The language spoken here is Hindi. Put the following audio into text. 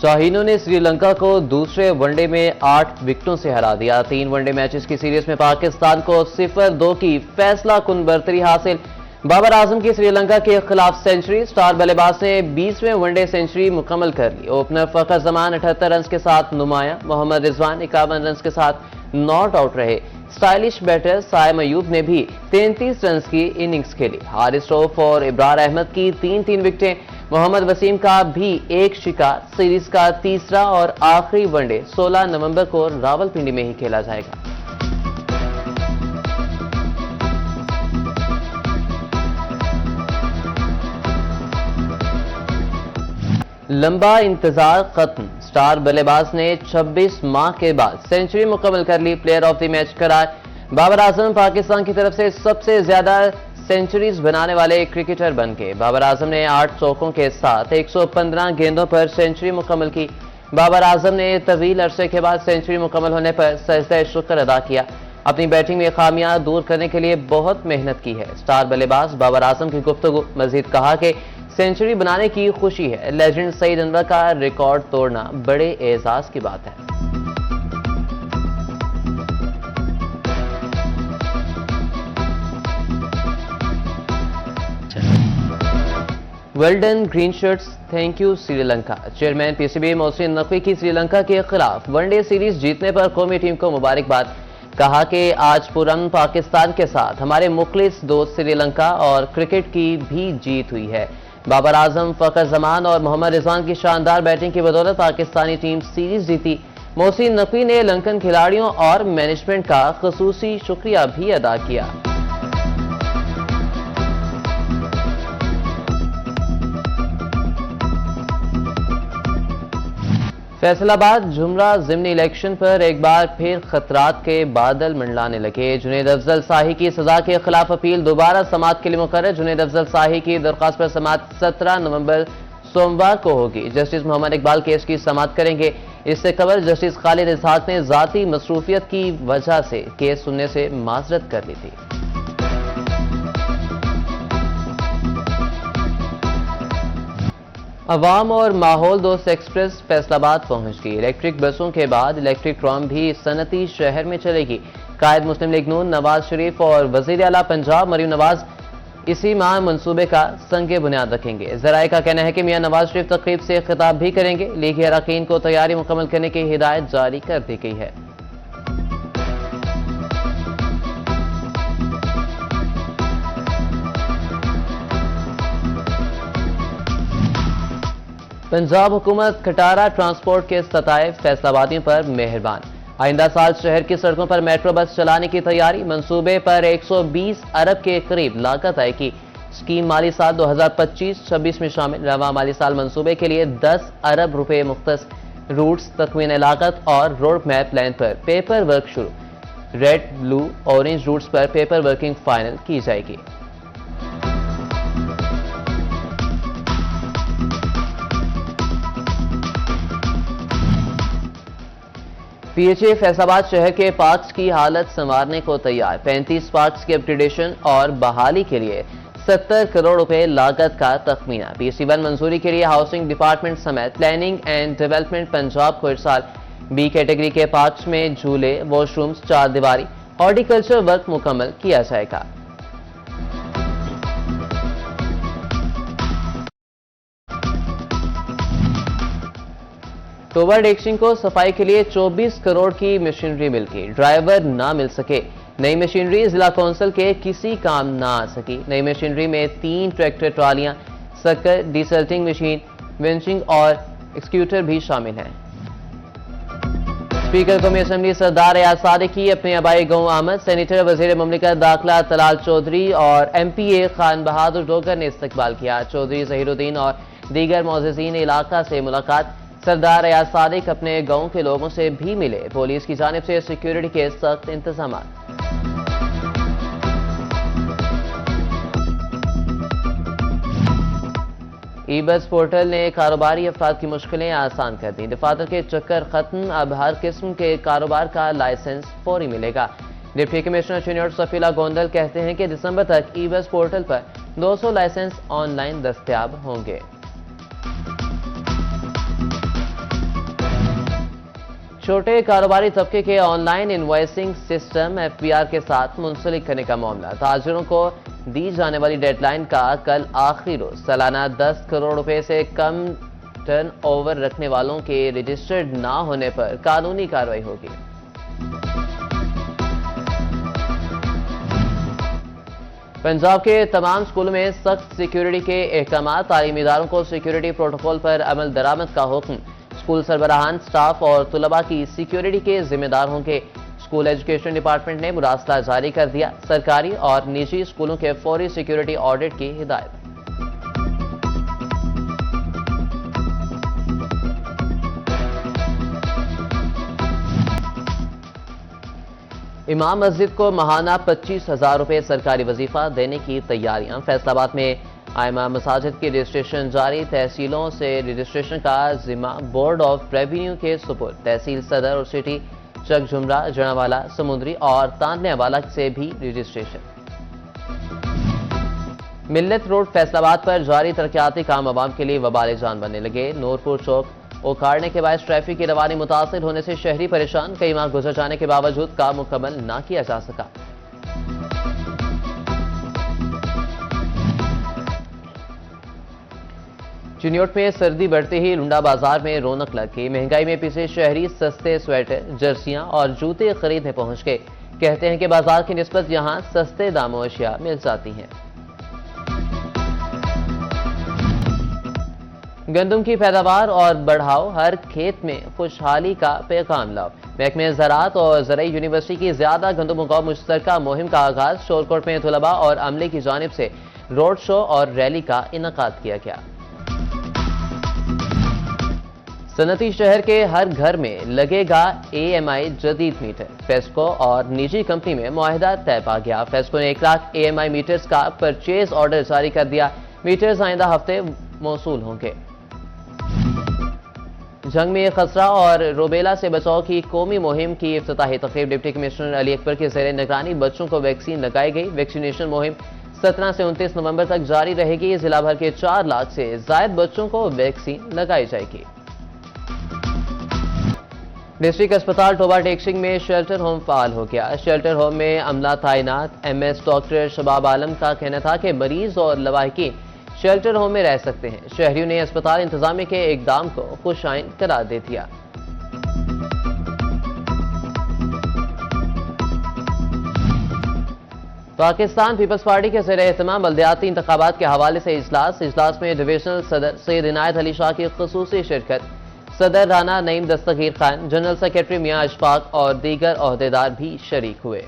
शाहीनों ने श्रीलंका को दूसरे वनडे में 8 विकेटों से हरा दिया। 3 वनडे मैचेस की सीरीज में पाकिस्तान को 0-2 की फैसला कुन बढ़तरी हासिल। बाबर आजम की श्रीलंका के खिलाफ सेंचुरी। स्टार बल्लेबाज ने 20वें वनडे सेंचुरी मुकम्मल कर ली। ओपनर फखर जमान 78 रन के साथ नुमाया। मोहम्मद रिजवान 51 रन के साथ नॉट आउट रहे। स्टाइलिश बैटर साइम अयूब ने भी 33 रन की इनिंग्स खेली। हारिस रऊफ और इब्रार अहमद की 3-3 विकेटें। मोहम्मद वसीम का भी एक शिकार। सीरीज का तीसरा और आखिरी वनडे 16 नवंबर को रावलपिंडी में ही खेला जाएगा। लंबा इंतजार खत्म। स्टार बल्लेबाज ने 26 माह के बाद सेंचुरी मुकम्मल कर ली। प्लेयर ऑफ द मैच करार। बाबर आजम पाकिस्तान की तरफ से सबसे ज्यादा सेंचुरीज बनाने वाले क्रिकेटर बन गए। बाबर आजम ने 8 चौकों के साथ 115 गेंदों पर सेंचुरी मुकम्मल की। बाबर आजम ने तवील अरसे के बाद सेंचुरी मुकम्मल होने पर सजदा शुक्र अदा किया। अपनी बैटिंग में खामियां दूर करने के लिए बहुत मेहनत की है। स्टार बल्लेबाज बाबर आजम की गुफ्तगू। मजीद कहा कि सेंचुरी बनाने की खुशी है। लेजेंड सईद अनवर का रिकॉर्ड तोड़ना बड़े एजाज की बात है। Well done green shirts, thank you Sri Lanka. Chairman PCB Mohsin Naqvi की श्रीलंका के खिलाफ वनडे सीरीज जीतने पर कौमी टीम को मुबारकबाद। कहा कि आज पुरअमन पाकिस्तान के साथ हमारे मुखलिस दोस्त श्रीलंका और क्रिकेट की भी जीत हुई है। बाबर आजम, फखर जमान और मोहम्मद रिजवान की शानदार बैटिंग की बदौलत पाकिस्तानी टीम सीरीज जीती। मोहसिन नकवी ने लंकन खिलाड़ियों और मैनेजमेंट का खुसूसी शुक्रिया भी अदा किया। फैसलाबाद जुमरा ज़िमनी इलेक्शन पर एक बार फिर खतरात के बादल मंडलाने लगे। जुनैद अफजल शाही की सजा के खिलाफ अपील दोबारा समाअत के लिए मुकर्रर। जुनैद अफजल शाही की दरख्वास्त पर समाअत 17 नवंबर सोमवार को होगी। जस्टिस मोहम्मद इकबाल केस की समाअत करेंगे। इससे कबल जस्टिस खालिद इसहाक ने जाती मसरूफियत की वजह से केस सुनने से माजरत कर ली थी। अवाम और माहौल दोस्त एक्सप्रेस फैसलाबाद पहुंच गई। इलेक्ट्रिक बसों के बाद इलेक्ट्रिक ट्राम भी सनती शहर में चलेगी। कायद मुस्लिम लीग नून नवाज शरीफ और वजीर आला पंजाब मरीम नवाज इसी माह मंसूबे का संगे बुनियाद रखेंगे। जराये का कहना है कि मियां नवाज शरीफ तकरीब से खिताब भी करेंगे। लीगी अरकान को तैयारी मुकम्मल करने की हिदायत जारी कर दी गई है। पंजाब हुकूमत खटारा ट्रांसपोर्ट के सताए फैसलाबादियों पर मेहरबान। आइंदा साल शहर की सड़कों पर मेट्रो बस चलाने की तैयारी। मंसूबे पर 120 अरब के करीब लागत आएगी। स्कीम माली साल 2025-26 में शामिल। रवा माली साल मंसूबे के लिए 10 अरब रुपए मुख्तस। रूट्स, तकवीन लागत और रोड मैप लाइन पर पेपर वर्क शुरू। रेड, ब्लू, ऑरेंज रूट्स पर पेपर वर्किंग फाइनल की जाएगी। पीएचए फैसलाबाद शहर के पार्क्स की हालत संवारने को तैयार। 35 पार्क्स की अपग्रेडेशन और बहाली के लिए 70 करोड़ रुपए लागत का तखमीना। पीसी1 मंजूरी के लिए हाउसिंग डिपार्टमेंट समेत प्लानिंग एंड डेवलपमेंट पंजाब को इरसाल। बी कैटेगरी के पार्क्स में झूले, वॉशरूम्स, चार दीवारी, हॉर्टिकल्चर वर्क मुकम्मल किया जाएगा। टोबर डेक्सिंग को सफाई के लिए 24 करोड़ की मशीनरी मिल गई। ड्राइवर ना मिल सके। नई मशीनरी जिला कौंसिल के किसी काम ना आ सकी। नई मशीनरी में 3 ट्रैक्टर ट्रालियां, सक्कर, डिसल्टिंग मशीन, विंचिंग और एक्सक्यूटर भी शामिल हैं। स्पीकर कौमी असम्बली सरदार एयाज सादिकी अपने आबाई गांव आमद। सेनेटर वजीर ममलिकत दाखिला तलाल चौधरी और MPA खान बहादुर डोगर ने इस्तकबाल किया। चौधरी जहीरुद्दीन और दीगर मोअज़्ज़िज़ीन इलाका से मुलाकात। सरदार एयाज सादिक अपने गांव के लोगों से भी मिले। पुलिस की जानिब से सिक्योरिटी के सख्त इंतजाम। ई-बस पोर्टल ने कारोबारी अफराद की मुश्किलें आसान कर दी। दफातर के चक्कर खत्म। अब हर किस्म के कारोबार का लाइसेंस फौरी मिलेगा। डिप्टी कमिश्नर सीनियर सफीला गोंदल कहते हैं कि दिसंबर तक ई-बस पोर्टल पर 200 लाइसेंस ऑनलाइन दस्तयाब होंगे। छोटे कारोबारी तबके के ऑनलाइन इनवॉइसिंग सिस्टम एफपीआर के साथ मुंसलिक करने का मामला। ताजिरों को दी जाने वाली डेडलाइन का कल आखिरी रोज। सालाना 10 करोड़ रुपए से कम टर्न ओवर रखने वालों के रजिस्टर्ड ना होने पर कानूनी कार्रवाई होगी। पंजाब के तमाम स्कूलों में सख्त सिक्योरिटी के अहकाम। तालीमी इदारों को सिक्योरिटी प्रोटोकॉल पर अमल दरामद का हुक्म। स्कूल सरबराहान, स्टाफ और तुलबा की सिक्योरिटी के जिम्मेदार होंगे। स्कूल एजुकेशन डिपार्टमेंट ने मुरासला जारी कर दिया। सरकारी और निजी स्कूलों के फौरी सिक्योरिटी ऑडिट की हिदायत। इमाम मस्जिद को माहाना 25,000 रुपए सरकारी वजीफा देने की तैयारियां। फैसलाबाद में आइमा मसाजिद की रजिस्ट्रेशन जारी। तहसीलों से रजिस्ट्रेशन का जिम्मा बोर्ड ऑफ रेवेन्यू के सुपुर्द। तहसील सदर और सिटी चक झुमरा, जनावाला, समुद्री और ताननेवाला से भी रजिस्ट्रेशन। मिल्लत रोड फैसलाबाद पर जारी तरक्याती काम आवाम के लिए वबाल जान बनने लगे। नूरपुर चौक उखाड़ने के बाद ट्रैफिक की रवानी मुतासिर होने से शहरी परेशान। कई माह गुजर जाने के बावजूद काम मुकम्मल ना किया जा सका। चिन्योट में सर्दी बढ़ते ही लुंडा बाजार में रौनक लग गई। महंगाई में पिसे शहरी सस्ते स्वेटर, जर्सियां और जूते खरीदने पहुंच गए। कहते हैं कि बाजार की निस्बत यहां सस्ते दामों अशिया मिल जाती हैं। गंदम की पैदावार और बढ़ाओ, हर खेत में खुशहाली का पैगाम लाओ। महकमे ज़राअत और ज़राई यूनिवर्सिटी की ज्यादा गंदम उगाओ मुश्तरका मुहिम का आगाज। शोरकोट में तुलबा और अमले की जानिब से रोड शो और रैली का इनेकाद किया गया। सनती शहर के हर घर में लगेगा AMI जदीद मीटर। फेस्को और निजी कंपनी में मुआहिदा तय पा गया। फेस्को ने 1 लाख AMI मीटर्स का परचेज ऑर्डर जारी कर दिया। मीटर्स आइंदा हफ्ते मौसूल होंगे। जंग में खसरा और रोबेला से बचाव की कौमी मुहिम की इफ्तिताही तकरीब। डिप्टी कमिश्नर अली अकबर के ज़ेर निगरानी बच्चों को वैक्सीन लगाई गई। वैक्सीनेशन मुहिम 17 से 29 नवंबर तक जारी रहेगी। जिला भर के 4 लाख से जायद बच्चों को वैक्सीन लगाई जाएगी। डिस्ट्रिक्ट अस्पताल टोबा टेक्सिंग में शेल्टर होम फाल हो गया। शेल्टर होम में अमला तैनात। MS डॉक्टर शबाब आलम का कहना था कि मरीज और लवाहिकीन शेल्टर होम में रह सकते हैं। शहरियों ने अस्पताल इंतजामिया के इकदाम को खुशाइन करार दे दिया। पाकिस्तान पीपल्स पार्टी के ज़ेर एहतमाम बल्दियाती इंतखाबात के हवाले से इजलास में डिविजनल सदर सैयद इनायत अली शाह की खुसूसी शिरकत। सदर राना नईम दस्तगीर खान, जनरल सेक्रेटरी मियां अशफाक और दीगर ओहदेदार भी शरीक हुए।